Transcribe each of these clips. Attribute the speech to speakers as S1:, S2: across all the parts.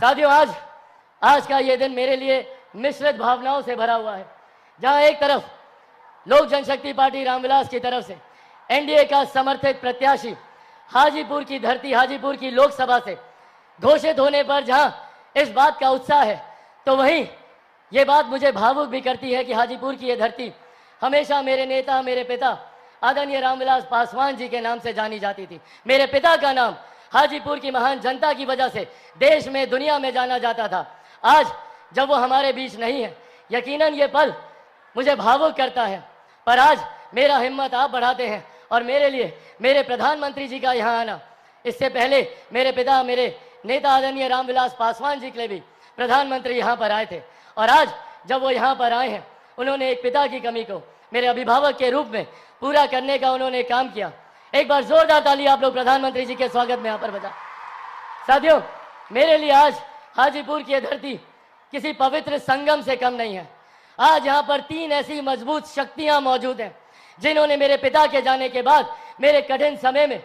S1: साथियों, आज का ये दिन मेरे लिए मिश्रित भावनाओं से भरा हुआ है, जहां एक तरफ लोक जनशक्ति पार्टी रामविलास की तरफ से एनडीए का समर्थित प्रत्याशी हाजीपुर की धरती, हाजीपुर की लोकसभा से घोषित होने पर जहां इस बात का उत्साह है, तो वहीं ये बात मुझे भावुक भी करती है कि हाजीपुर की ये धरती हमेशा मेरे नेता, मेरे पिता आदरणीय रामविलास पासवान जी के नाम से जानी जाती थी। मेरे पिता का नाम हाजीपुर की महान जनता की वजह से देश में, दुनिया में जाना जाता था। आज जब वो हमारे बीच नहीं है, यकीनन ये पल मुझे भावुक करता है, पर आज मेरा हिम्मत आप बढ़ाते हैं और मेरे लिए मेरे प्रधानमंत्री जी का यहाँ आना, इससे पहले मेरे पिता, मेरे नेता आदरणीय रामविलास पासवान जी के लिए भी प्रधानमंत्री यहाँ पर आए थे, और आज जब वो यहाँ पर आए हैं, उन्होंने एक पिता की कमी को मेरे अभिभावक के रूप में पूरा करने का उन्होंने काम किया। एक बार जोरदार ताली आप लोग प्रधानमंत्री जी के स्वागत में यहाँ पर बजा। साथियों, मेरे लिए आज हाजीपुर की धरती किसी पवित्र संगम से कम नहीं है। आज यहाँ पर 3 ऐसी मजबूत शक्तियां मौजूद हैं जिन्होंने मेरे पिता के जाने के बाद मेरे कठिन समय में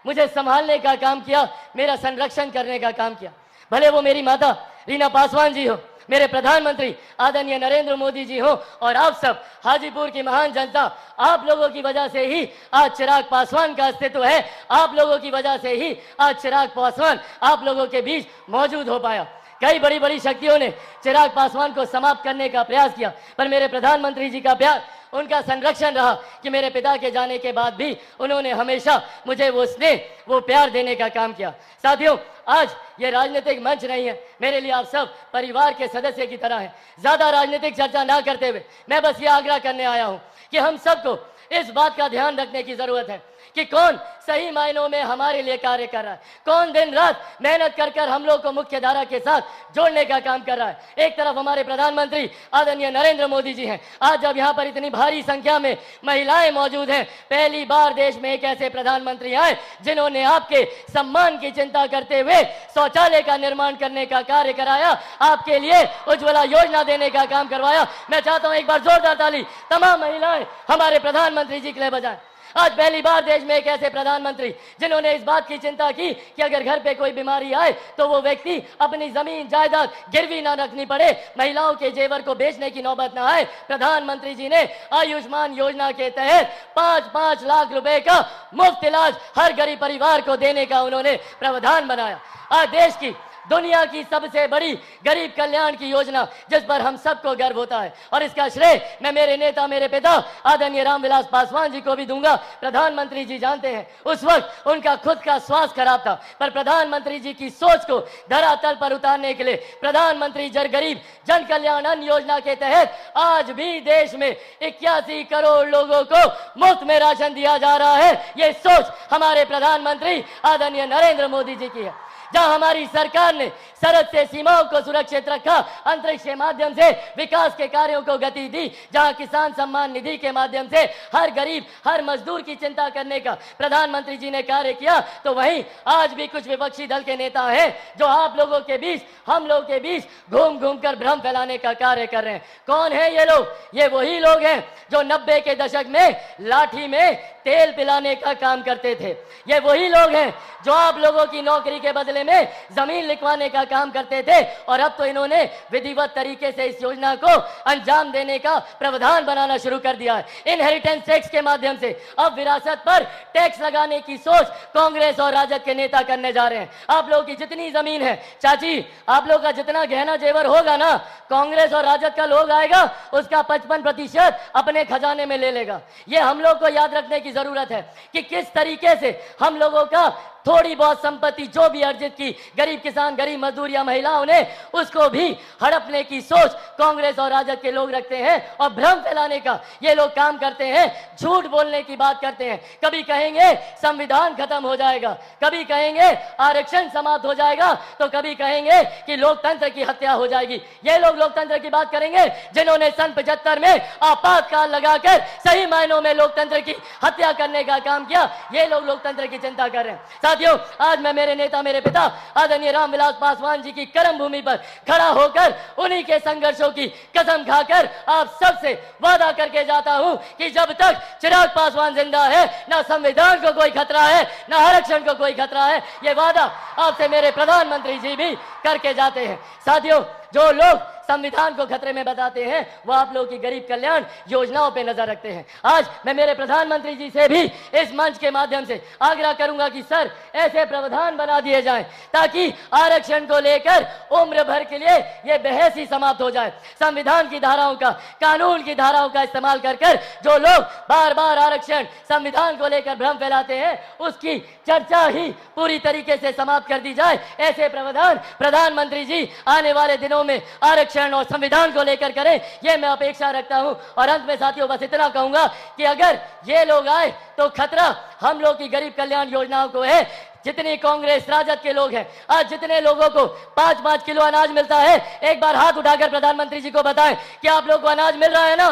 S1: मुझे संभालने का काम किया, मेरा संरक्षण करने का काम किया। भले वो मेरी माता रीना पासवान जी हो, मेरे प्रधानमंत्री आदरणीय नरेंद्र मोदी जी हो, और आप सब हाजीपुर की महान जनता, आप लोगों की वजह से ही आज चिराग पासवान का अस्तित्व है। आप लोगों की वजह से ही आज चिराग पासवान आप लोगों के बीच मौजूद हो पाया। कई बड़ी बड़ी शक्तियों ने चिराग पासवान को समाप्त करने का प्रयास किया, पर मेरे प्रधानमंत्री जी का प्यार, उनका संरक्षण रहा कि मेरे पिता के जाने के बाद भी उन्होंने हमेशा मुझे वो स्नेह, वो प्यार देने का काम किया। साथियों, आज ये राजनीतिक मंच नहीं है, मेरे लिए आप सब परिवार के सदस्य की तरह हैं। ज्यादा राजनीतिक चर्चा ना करते हुए मैं बस ये आग्रह करने आया हूं कि हम सबको इस बात का ध्यान रखने की जरूरत है कि कौन सही मायनों में हमारे लिए कार्य कर रहा है, कौन दिन रात मेहनत कर कर हम लोग को मुख्य धारा के साथ जोड़ने का काम कर रहा है। एक तरफ हमारे प्रधानमंत्री आदरणीय नरेंद्र मोदी जी हैं। आज जब यहाँ पर इतनी भारी संख्या में महिलाएं मौजूद हैं, पहली बार देश में एक ऐसे प्रधानमंत्री आए जिन्होंने आपके सम्मान की चिंता करते हुए शौचालय का निर्माण करने का कार्य कराया, आपके लिए उज्ज्वला योजना देने का काम करवाया। मैं चाहता हूं एक बार जोरदार ताली तमाम महिलाएं हमारे प्रधानमंत्री जी के लिए बजाएं। आज पहली बार देश में एक ऐसे प्रधानमंत्री जिन्होंने इस बात की चिंता की कि अगर घर पे कोई बीमारी आए तो वो व्यक्ति अपनी जमीन जायदाद गिरवी ना रखनी पड़े, महिलाओं के जेवर को बेचने की नौबत ना आए। प्रधानमंत्री जी ने आयुष्मान योजना के तहत 5-5 लाख रुपए का मुफ्त इलाज हर गरीब परिवार को देने का उन्होंने प्रावधान बनाया। आज देश की, दुनिया की सबसे बड़ी गरीब कल्याण की योजना जिस पर हम सबको गर्व होता है, और इसका श्रेय मैं मेरे नेता, मेरे पिता आदरणीय रामविलास पासवान जी को भी दूंगा। प्रधानमंत्री जी जानते हैं, उस वक्त उनका खुद का स्वास्थ्य खराब था, पर प्रधानमंत्री जी की सोच को धरातल पर उतारने के लिए प्रधानमंत्री गरीब जन कल्याण अन्न योजना के तहत आज भी देश में 81 करोड़ लोगों को मुफ्त में राशन दिया जा रहा है। ये सोच हमारे प्रधानमंत्री आदरणीय नरेंद्र मोदी जी की है। जहां हमारी सरकार ने सरहद से सीमाओं को सुरक्षित रखा, अंतरिक्ष के माध्यम से विकास के कार्यों को गति दी, जहां किसान सम्मान निधि के माध्यम से हर गरीब, हर मजदूर की चिंता करने का प्रधानमंत्री जी ने कार्य किया, तो वहीं आज भी कुछ विपक्षी दल के नेता हैं जो आप लोगों के बीच, हम लोगों के बीच घूम घूम कर भ्रम फैलाने का कार्य कर रहे हैं। कौन है ये लोग? ये वही लोग हैं जो 90 के दशक में लाठी में तेल पिलाने का काम करते थे। ये वही लोग हैं जो आप लोगों की नौकरी के बदले में जमीन लिखवाने का काम करते थे, और अब तो इन्होंने विधिवत तरीके से इस योजना को अंजाम देने का प्रावधान बनाना शुरू कर दिया है। इनहेरिटेंस टैक्स के माध्यम से अब विरासत पर टैक्स लगाने की सोच कांग्रेस और राजद के नेता करने जा रहे हैं। आप लोगों की जितनी जमीन है, चाची, आप लोगों का जितना गहना जेवर होगा ना, कांग्रेस और राजद का लोग आएगा उसका 55% अपने खजाने में ले लेगा। ये हम लोग को याद रखने की जरूरत है कि किस तरीके से हम लोगों का थोड़ी बहुत संपत्ति जो भी अर्जित की गरीब किसान, गरीब मजदूर या महिलाओं ने, उसको भी हड़पने की सोच कांग्रेस और राजद के लोग रखते हैं, और भ्रम फैलाने का ये लोग काम करते हैं, झूठ बोलने की बात करते हैं। कभी कहेंगे संविधान खत्म हो जाएगा, कभी कहेंगे आरक्षण समाप्त हो जाएगा, तो कभी कहेंगे कि लोकतंत्र की हत्या हो जाएगी। ये लोग लोकतंत्र की बात करेंगे जिन्होंने सन 75 में आपातकाल लगाकर सही मायनों में लोकतंत्र की हत्या करने का काम किया। ये लोग लोकतंत्र की चिंता कर रहे हैं। साथियों, आज मैं मेरे नेता, मेरे पिता आदरणीय रामविलास पासवान जी की कर्म भूमि पर खड़ा होकर उन्हीं के संघर्षों की कसम खाकर आप सबसे वादा करके जाता हूं कि जब तक चिराग पासवान जिंदा है, ना संविधान को कोई खतरा है, ना आरक्षण को कोई खतरा है। ये वादा आपसे मेरे प्रधानमंत्री जी भी करके जाते हैं। साथियों, जो लोग संविधान को खतरे में बताते हैं वो आप लोगों की गरीब कल्याण योजनाओं पे नजर रखते हैं। आज मैं मेरे प्रधानमंत्री जी से भी इस मंच के माध्यम से आग्रह करूंगा कि सर, ऐसे प्रावधान बना दिए जाएं ताकि आरक्षण को लेकर उम्र भर के लिए ये बहस ही समाप्त हो जाए। संविधान की धाराओं का, कानून की धाराओं का इस्तेमाल कर जो लोग बार बार आरक्षण, संविधान को लेकर भ्रम फैलाते हैं, उसकी चर्चा ही पूरी तरीके से समाप्त कर दी जाए। ऐसे प्रावधान प्रधानमंत्री जी आने वाले दिनों में आरक्षण और संविधान को लेकर करें, ये मैं अपेक्षा रखता हूं। और अंत में साथियों बस इतना कहूंगा कि अगर ये लोग आए तो खतरा हम लोग की गरीब कल्याण योजनाओं को है। जितनी कांग्रेस राजद के लोग हैं, आज जितने लोगों को 5-5 किलो अनाज मिलता है, एक बार हाथ उठाकर प्रधानमंत्री जी को बताएं कि आप लोग को अनाज मिल रहा है ना?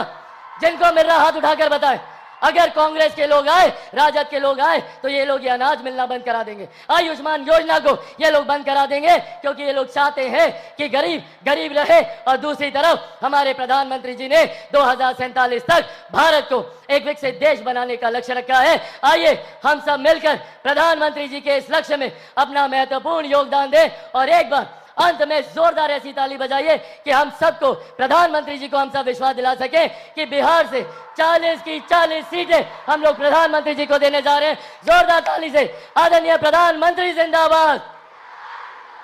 S1: जिनको मिल रहा हाथ उठाकर बताएं। अगर कांग्रेस के लोग आए, राजद के लोग आए, तो ये लोग ये अनाज मिलना बंद करा देंगे। आयुष्मान योजना को ये लोग बंद करा देंगे, क्योंकि ये लोग चाहते हैं कि गरीब गरीब रहे। और दूसरी तरफ हमारे प्रधानमंत्री जी ने 2047 तक भारत को एक विकसित देश बनाने का लक्ष्य रखा है। आइए हम सब मिलकर प्रधानमंत्री जी के इस लक्ष्य में अपना महत्वपूर्ण योगदान दें। और एक बार अंत में जोरदार ऐसी ताली बजाइए कि हम सबको, प्रधानमंत्री जी को हम सब विश्वास दिला सके कि बिहार से 40 की 40 सीटें हम लोग प्रधानमंत्री जी को देने जा रहे हैं। जोरदार ताली से आदरणीय प्रधानमंत्री जिंदाबाद,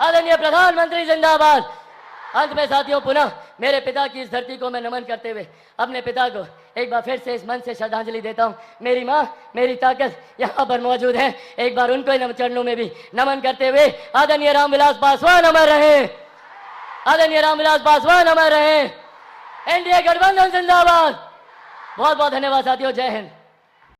S1: आदरणीय प्रधानमंत्री जिंदाबाद। अंत में साथियों पुनः मेरे पिता की इस धरती को मैं नमन करते हुए अपने पिता को एक बार फिर से इस मन से श्रद्धांजलि देता हूं। मेरी माँ, मेरी ताकत यहाँ पर मौजूद है, एक बार उनको इन चरणों में भी नमन करते हुए आदरणीय रामविलास पासवान अमर रहे, आदरणीय रामविलास पासवान अमर रहे, एनडीए गठबंधन जिंदाबाद। बहुत बहुत धन्यवाद साथियों, जय हिंद।